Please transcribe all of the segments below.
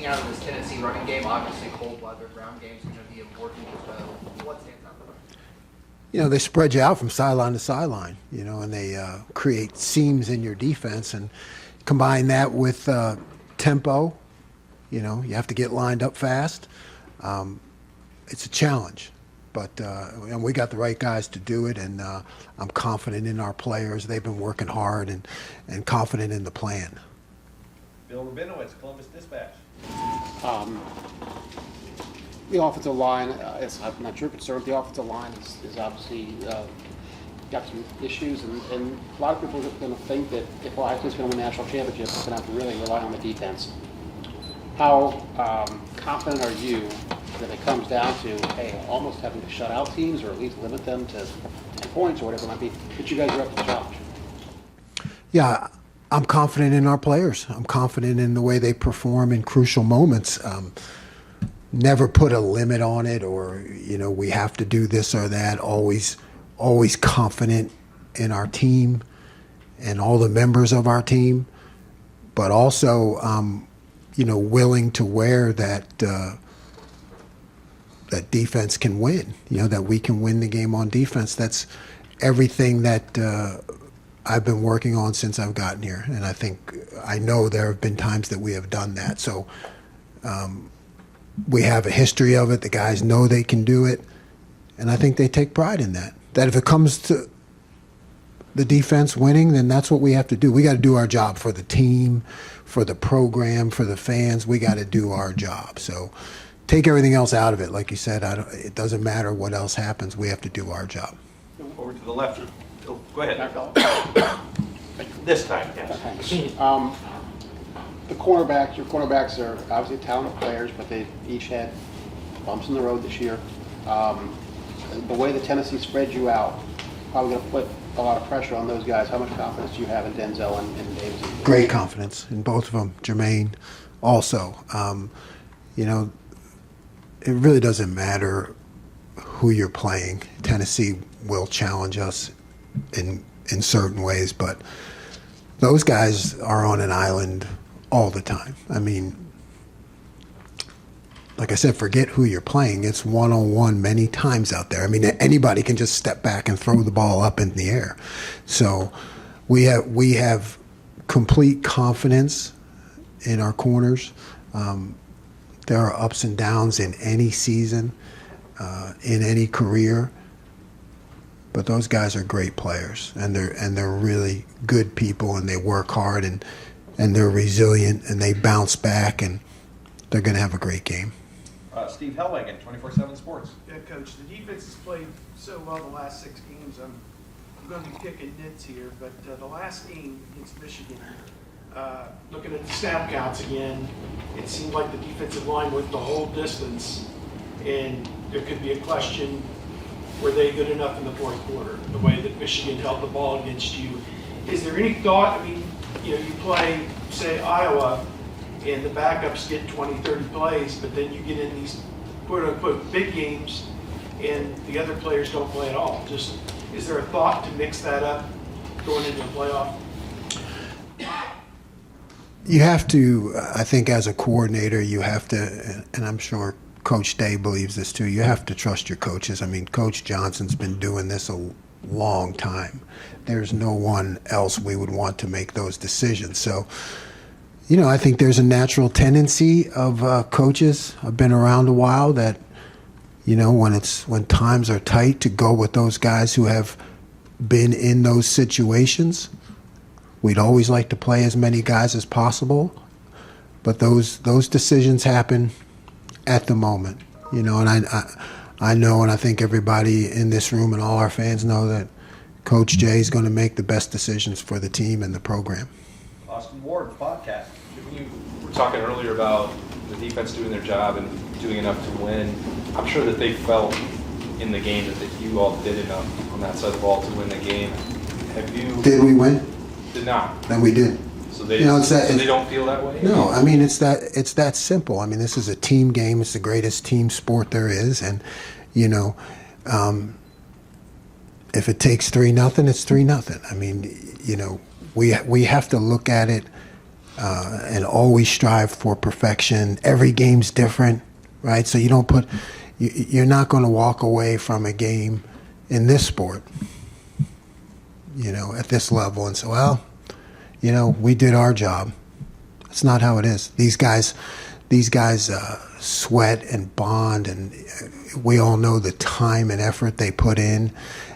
seeing out of this Tennessee running game? Obviously, cold weather, ground games going to be important. What stands out? They spread you out from sideline to sideline, and they create seams in your defense, and combine that with tempo. You have to get lined up fast. It's a challenge, but and we got the right guys to do it, and I'm confident in our players. They've been working hard and confident in the plan. Bill Rabinowitz, Columbus Dispatch. The offensive line, I'm not sure concerned. The offensive line is obviously got some issues, and a lot of people are going to think that if Ohio State's going to win a national championship, it's going to have to really rely on the defense. How confident are you that it comes down to, hey, almost having to shut out teams or at least limit them to 10 points or whatever it might be, that you guys are up to the challenge? Yeah, I'm confident in our players. I'm confident in the way they perform in crucial moments. Never put a limit on it, or we have to do this or that. Always confident in our team and all the members of our team, but also willing to wear that that defense can win. That we can win the game on defense. That's everything that I've been working on since I've gotten here, and I know there have been times that we have done that. So. We have a history of it. The guys know they can do it, and I think they take pride in that. That if it comes to the defense winning, then that's what we have to do. We got to do our job for the team, for the program, for the fans. We got to do our job. So take everything else out of it. Like you said, it doesn't matter what else happens. We have to do our job. Over to the left. Oh, go ahead. This time, yes. Your cornerbacks are obviously talented players, but they've each had bumps in the road this year. The way that Tennessee spread you out, probably going to put a lot of pressure on those guys. How much confidence do you have in Denzel and Davis? Great confidence in both of them. Jermaine also. It really doesn't matter who you're playing. Tennessee will challenge us in certain ways, but those guys are on an island all the time. I mean, like I said, forget who you're playing. It's one-on-one many times out there. I mean, anybody can just step back and throw the ball up in the air. So we have complete confidence in our corners. There are ups and downs in any season, in any career, but those guys are great players, and they're really good people, and they work hard, and they're resilient, and they bounce back, and they're going to have a great game. Steve Hellwagen, 24/7 Sports. Yeah, Coach, the defense has played so well the last 6 games. I'm going to be picking nits here, but the last game against Michigan, looking at the snap counts again, it seemed like the defensive line went the whole distance, and there could be a question, were they good enough in the fourth quarter, the way that Michigan held the ball against you? Is there any thought, I mean, you play, say, Iowa, and the backups get 20, 30 plays, but then you get in these quote-unquote big games, and the other players don't play at all. Just, is there a thought to mix that up going into the playoff? You have to, I think as a coordinator, you have to, and I'm sure Coach Day believes this too, you have to trust your coaches. I mean, Coach Johnson's been doing this a long time. There's no one else we would want to make those decisions. So, I think there's a natural tendency of coaches, I've been around a while, that, when times are tight, to go with those guys who have been in those situations. We'd always like to play as many guys as possible, but those decisions happen at the moment, and I know, and I think everybody in this room and all our fans know that Coach Jay is going to make the best decisions for the team and the program. Austin Ward, podcast. You were talking earlier about the defense doing their job and doing enough to win. I'm sure that they felt in the game that you all did enough on that side of the ball to win the game. Have you? Did we win? Did not. Then we did. So they, they don't feel that way? No, I mean, it's that simple. I mean, this is a team game. It's the greatest team sport there is. And, if it takes 3-0, it's 3-0. I mean, we have to look at it and always strive for perfection. Every game's different, right? So you don't put, you're not going to walk away from a game in this sport, at this level and say, well, we did our job. That's not how it is. These guys sweat and bond, and we all know the time and effort they put in,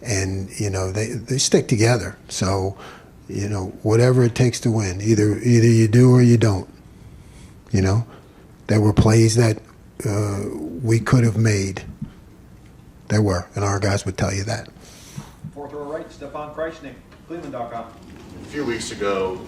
and they stick together. So, whatever it takes to win, either you do or you don't. There were plays that we could have made. There were, and our guys would tell you that. Fourth row right, Stefan Kreisnick, Cleveland.com. A few weeks ago,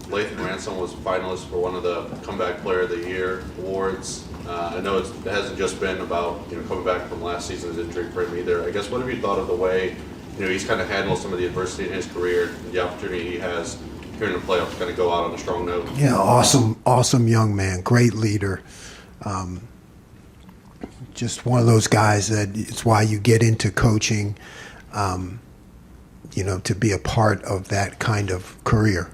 Lathan Ransom was a finalist for one of the Comeback Player of the Year awards. I know it hasn't just been about coming back from last season's injury for him either. I guess, what have you thought of the way he's kind of handled some of the adversity in his career, and the opportunity he has here in the playoffs to kind of go out on a strong note? Yeah, awesome young man, great leader. Just one of those guys that it's why you get into coaching. To be a part of that kind of career.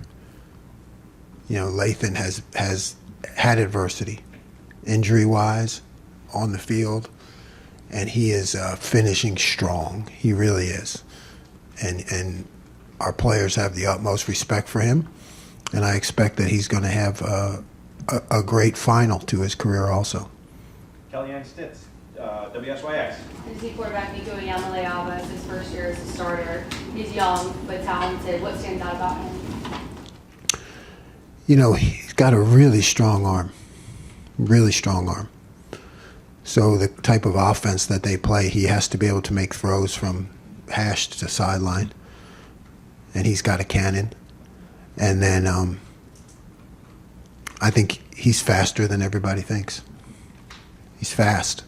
Lathan has had adversity, injury-wise, on the field, and he is finishing strong. He really is. And our players have the utmost respect for him, and I expect that he's going to have a great final to his career also. Kellyanne Stitz, WSYX. Tennessee quarterback Nico Yamaleava is his first year as a starter. He's young but talented. What stands out about him? He's got a really strong arm. So the type of offense that they play, he has to be able to make throws from hash to sideline. And he's got a cannon. And then I think he's faster than everybody thinks. He's fast.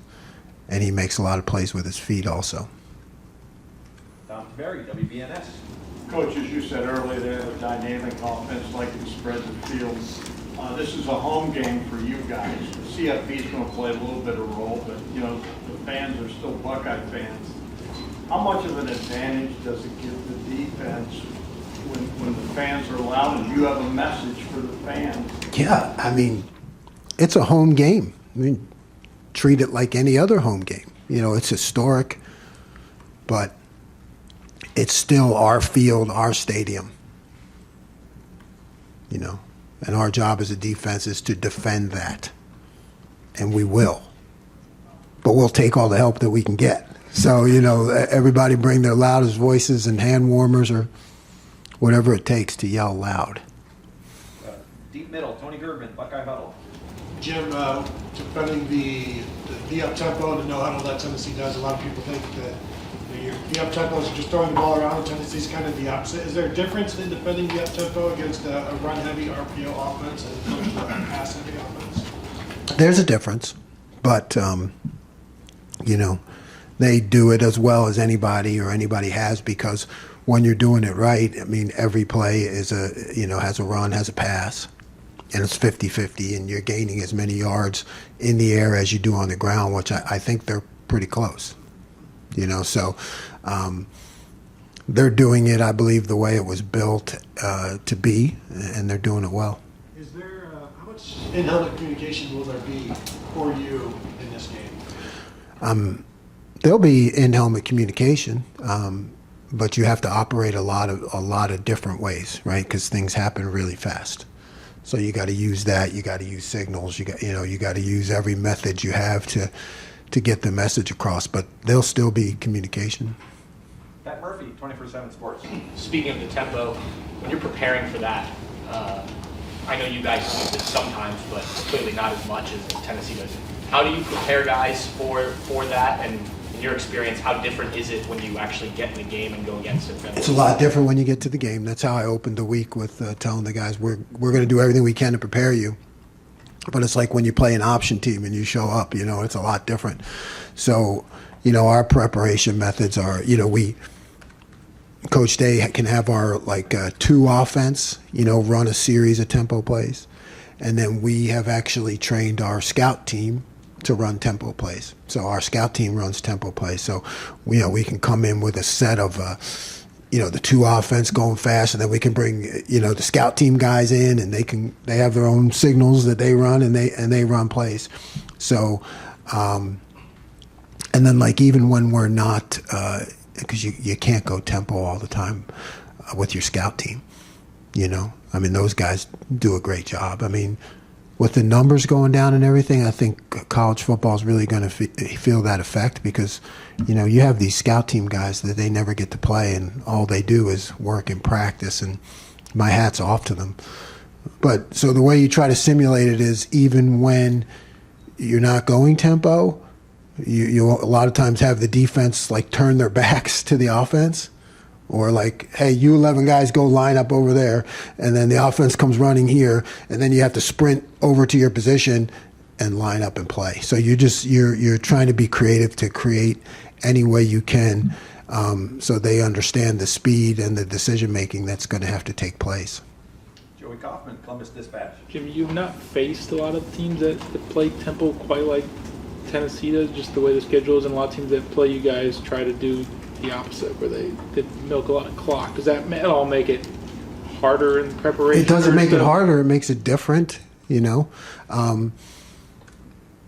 And he makes a lot of plays with his feet also. Tom Berry, WBNS. Coach, as you said earlier, they have a dynamic offense, like to spread the field. This is a home game for you guys. The CFB is going to play a little bit of a role, but the fans are still Buckeye fans. How much of an advantage does it give the defense when the fans are loud and you have a message for the fans? Yeah, it's a home game. Treat it like any other home game. It's historic, but it's still our field, our stadium. And our job as a defense is to defend that. And we will. But we'll take all the help that we can get. So, everybody bring their loudest voices and hand warmers or whatever it takes to yell loud. Deep middle, Tony Girdman, Buckeye Huddle. Jim, defending the up-tempo and the no-huddle that Tennessee does, a lot of people think that the up-tempo is just throwing the ball around, and Tennessee's kind of the opposite. Is there a difference in defending the up-tempo against a run-heavy RPO offense as opposed to a pass-heavy offense? There's a difference, but, they do it as well as anybody has, because when you're doing it right, every play is has a run, has a pass. And it's 50-50, and you're gaining as many yards in the air as you do on the ground, which I think they're pretty close. So they're doing it, I believe, the way it was built to be, and they're doing it well. Is there how much in-helmet communication will there be for you in this game? There'll be in-helmet communication, but you have to operate a lot of different ways, right? Because things happen really fast. So you got to use that. You got to use signals. You got to use every method you have to get the message across. But there'll still be communication. Pat Murphy, 24/7 Sports. Speaking of the tempo, when you're preparing for that, I know you guys use it sometimes, but clearly not as much as Tennessee does. How do you prepare guys for that? And in your experience, how different is it when you actually get in the game and go against it? It's a lot different when you get to the game. That's how I opened the week with telling the guys we're going to do everything we can to prepare you. But it's like when you play an option team and you show up, it's a lot different. So, our preparation methods are, Coach Day can have our two offense, run a series of tempo plays. And then we have actually trained our scout team to run tempo plays. So our scout team runs tempo plays. So we can come in with a set of the two offense going fast, and then we can bring, the scout team guys in, and they have their own signals that they run, and they run plays. So, and then like even when we're not, because you can't go tempo all the time with your scout team, I mean, those guys do a great job. I mean, with the numbers going down and everything, I think college football is really going to feel that effect because, you have these scout team guys that they never get to play, and all they do is work and practice, and my hat's off to them. But so the way you try to simulate it is even when you're not going tempo, you a lot of times have the defense like turn their backs to the offense. Or like, hey, you 11 guys go line up over there, and then the offense comes running here, and then you have to sprint over to your position and line up and play. So you're trying to be creative to create any way you can, so they understand the speed and the decision making that's going to have to take place. Joey Kaufman, Columbus Dispatch. Jim, you've not faced a lot of teams that play tempo quite like Tennessee does, just the way the schedule is, and a lot of teams that play you guys try to do the opposite, where they milk a lot of clock. Does that at all make it harder in preparation? It doesn't make it harder. It makes it different,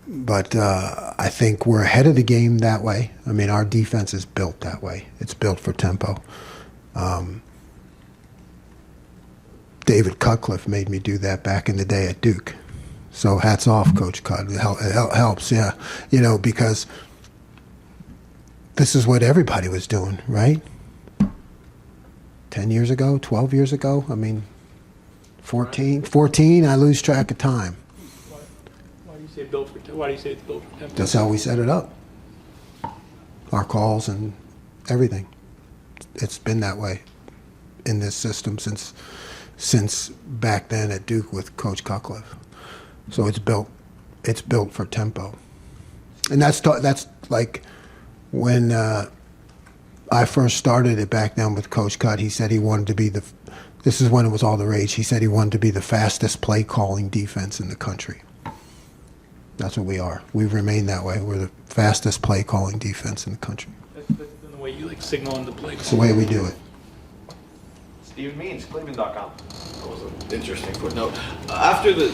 But I think we're ahead of the game that way. I mean, our defense is built that way. It's built for tempo. David Cutcliffe made me do that back in the day at Duke. So hats off, Coach Cut. It helps, yeah. Because this is what everybody was doing, right? 10 years ago, 12 years ago, I mean, 14, I lose track of time. Why do you say it's built for tempo? That's how we set it up. Our calls and everything. It's been that way in this system since back then at Duke with Coach Cutcliffe. So it's built for tempo. And that's like when I first started it back then with Coach Cut, he said he wanted to be this is when it was all the rage, he said he wanted to be the fastest play calling defense in the country. That's what we are. We've remained that way. We're the fastest play calling defense in the country. That's the way you signal in the play. It's the way we do it. Steven Means, Cleveland.com. That was an interesting footnote. After the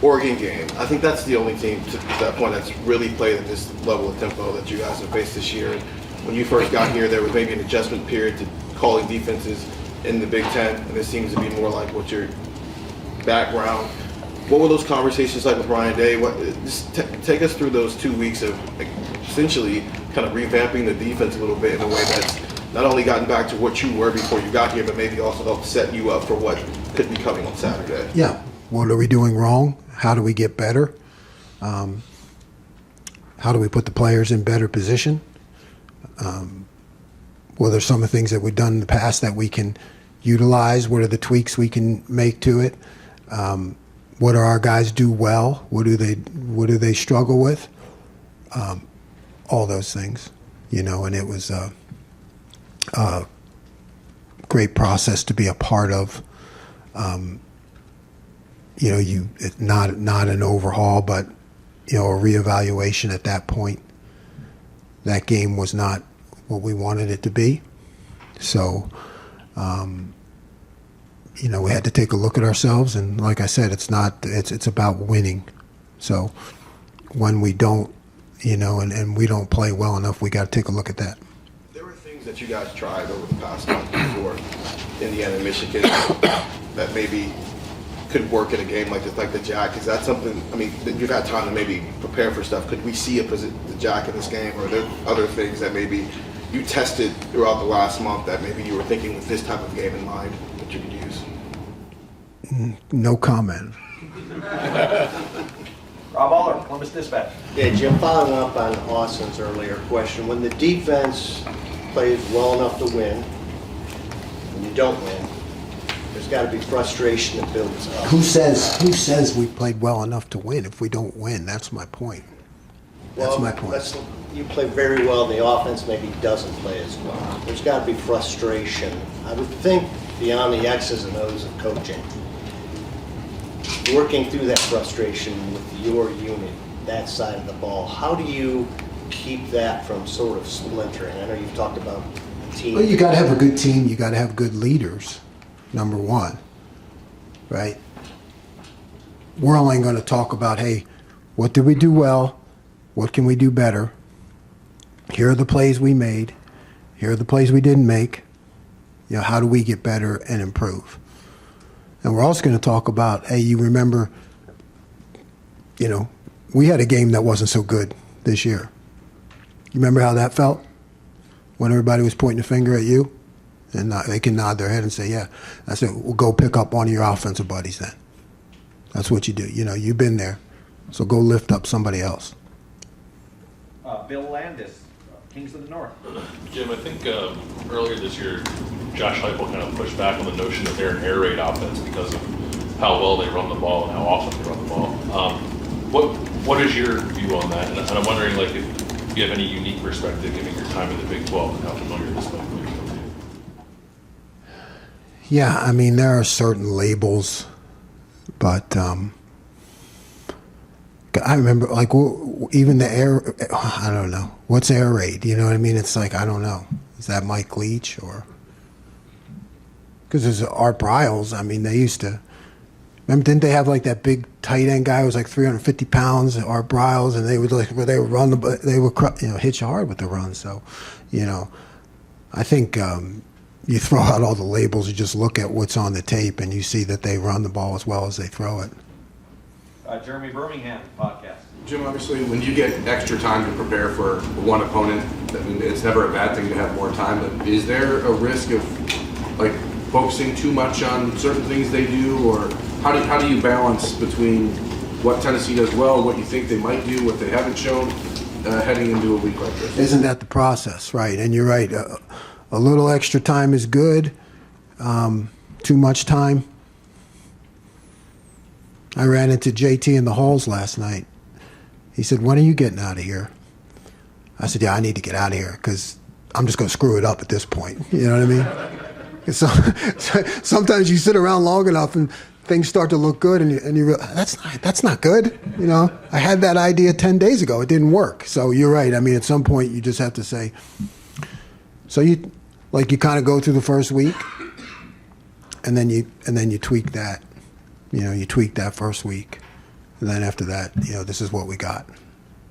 Oregon game, I think that's the only team to that point that's really played at this level of tempo that you guys have faced this year. When you first got here, there was maybe an adjustment period to calling defenses in the Big Ten, and it seems to be more like what your background. What were those conversations like with Ryan Day? Just take us through those 2 weeks of essentially kind of revamping the defense a little bit in a way that's not only gotten back to what you were before you got here, but maybe also helped set you up for what could be coming on Saturday. Yeah. What are we doing wrong? How do we get better? How do we put the players in better position? What are some of the things that we've done in the past that we can utilize? What are the tweaks we can make to it? What do our guys do well? What do they struggle with? All those things, and it was a great process to be a part of. It's not an overhaul, but a reevaluation at that point. That game was not what we wanted it to be, so we had to take a look at ourselves. And like I said, it's about winning. So when we don't, and we don't play well enough, we got to take a look at that. There were things that you guys tried over the past month before Indiana and Michigan that maybe could work in a game like this, like the Jack. Is that something, that you've had time to maybe prepare for stuff? Could we see the Jack in this game, or are there other things that maybe you tested throughout the last month that maybe you were thinking with this type of game in mind that you could use? No comment. Rob Aller, Columbus Dispatch. Yeah, Jim, following up on Austin's earlier question, when the defense plays well enough to win, when you don't win, there's got to be frustration that builds up. Who says we played well enough to win if we don't win? That's my point. That's my point. You play very well, the offense maybe doesn't play as well. There's got to be frustration. I would think beyond the X's and O's of coaching, working through that frustration with your unit, that side of the ball, how do you keep that from sort of splintering? I know you've talked about team? Well, you got to have a good team. You got to have good leaders, number one, right? We're only going to talk about, hey, what did we do well? What can we do better? Here are the plays we made. Here are the plays we didn't make. You know, how do we get better and improve? And we're also going to talk about, hey, you remember, you know, we had a game that wasn't so good this year. You remember how that felt? When everybody was pointing a finger at you? And they can nod their head and say, yeah. I said, well, go pick up one of your offensive buddies then. That's what you do. You know, you've been there. So go lift up somebody else. Bill Landis, Kings of the North. Jim, I think earlier this year, Josh Heupel kind of pushed back on the notion that they're an air raid offense because of how well they run the ball and how often they run the ball. What is your view on that? And I'm wondering, like, if you have any unique perspective, given your time in the Big 12 and how familiar this might be. Yeah, I mean, there are certain labels, but I remember, like, even the air, I don't know. What's air raid? You know what I mean? It's like, I don't know. Is that Mike Leach or? Because there's Art Briles. I mean, they used to. Remember, didn't they have like that big tight end guy who was like 350 pounds, Art Briles, and they would run they would hit you hard with the run. So, you know, I think you throw out all the labels, you just look at what's on the tape, and you see that they run the ball as well as they throw it. Jeremy Birmingham, podcast. Jim, obviously, when you get extra time to prepare for one opponent, I mean, it's never a bad thing to have more time, but is there a risk of, like, focusing too much on certain things they do, or how do you balance between what Tennessee does well, what you think they might do, what they haven't shown, heading into a week like this? Isn't that the process, right? And you're right. A little extra time is good. Too much time. I ran into JT in the halls last night. He said, when are you getting out of here? I said, yeah, I need to get out of here because I'm just going to screw it up at this point. You know what I mean? So, sometimes you sit around long enough and things start to look good and you realize, that's not good. You know, I had that idea 10 days ago. It didn't work. So you're right. I mean, at some point you just have to say, so you kind of go through the first week and then you tweak that. You know, you tweak that first week, and then after that, you know, this is what we got.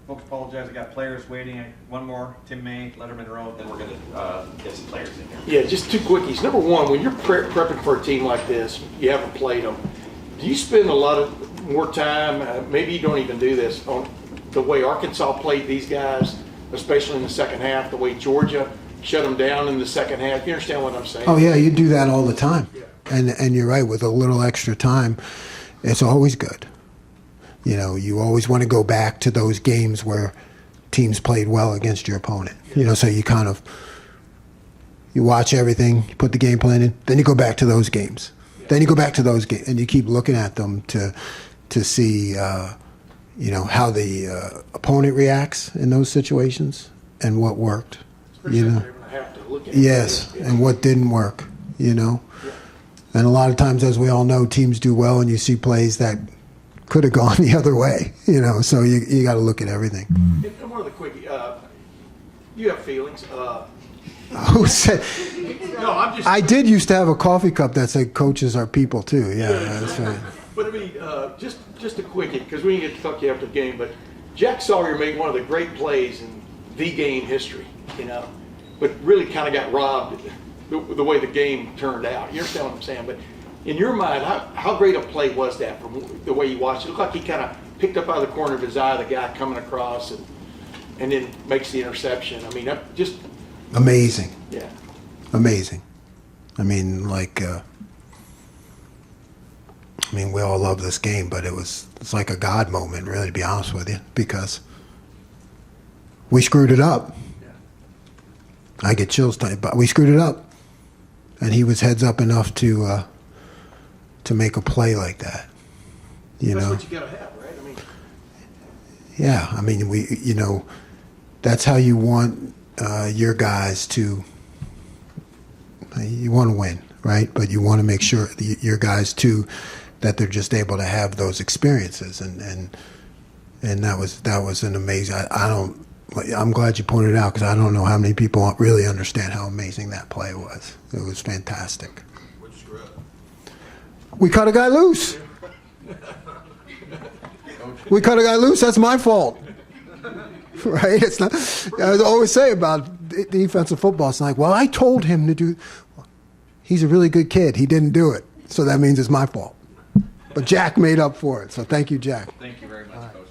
Folks, apologize. I got players waiting. One more. Tim May, Letterman Road. Then we're going to get some players in here. Yeah, just two quickies. Number one, when you're prepping for a team like this, you haven't played them. Do you spend a lot of more time? Maybe you don't even do this on the way Arkansas played these guys, especially in the second half. The way Georgia shut them down in the second half. You understand what I'm saying? Oh yeah, you do that all the time. Yeah. And you're right, with a little extra time, it's always good. You know, you always want to go back to those games where teams played well against your opponent. You know, so you kind of, you watch everything, you put the game plan in, then you go back to those games. Then you go back to those games, and you keep looking at them to see, you know, how the opponent reacts in those situations and what worked. You know, yes, and what didn't work. You know. And a lot of times, as we all know, teams do well, and you see plays that could have gone the other way, you know, so you got to look at everything. And one of the quick, you have feelings. Who said? No, I'm just. I did used to have a coffee cup that said coaches are people, too. Yeah, that's right. But I mean, just a quickie, because we didn't get to talk to you after the game, but Jack Sawyer made one of the great plays in the game history, you know, but really kind of got robbed the way the game turned out. You understand what I'm saying? But in your mind, how great a play was that from the way you watched it? It looked like he kind of picked up out of the corner of his eye the guy coming across and then makes the interception. I mean, just amazing. Yeah. Amazing. I mean, like, we all love this game, but it's like a God moment, really, to be honest with you, because we screwed it up. I get chills, but we screwed it up. And he was heads up enough to make a play like that. You know. That's what you gotta have, right? I mean. Yeah, I mean that's how you want your guys to. You want to win, right? But you want to make sure your guys too that they're just able to have those experiences, and that was an amazing. I don't I'm glad you pointed it out because I don't know how many people really understand how amazing that play was. It was fantastic. We cut a guy loose. We cut a guy loose. That's my fault. Right? It's not. I always say about defensive football. It's like, well, I told him to do. He's a really good kid. He didn't do it, so that means it's my fault. But Jack made up for it. So thank you, Jack. Thank you very much, Coach.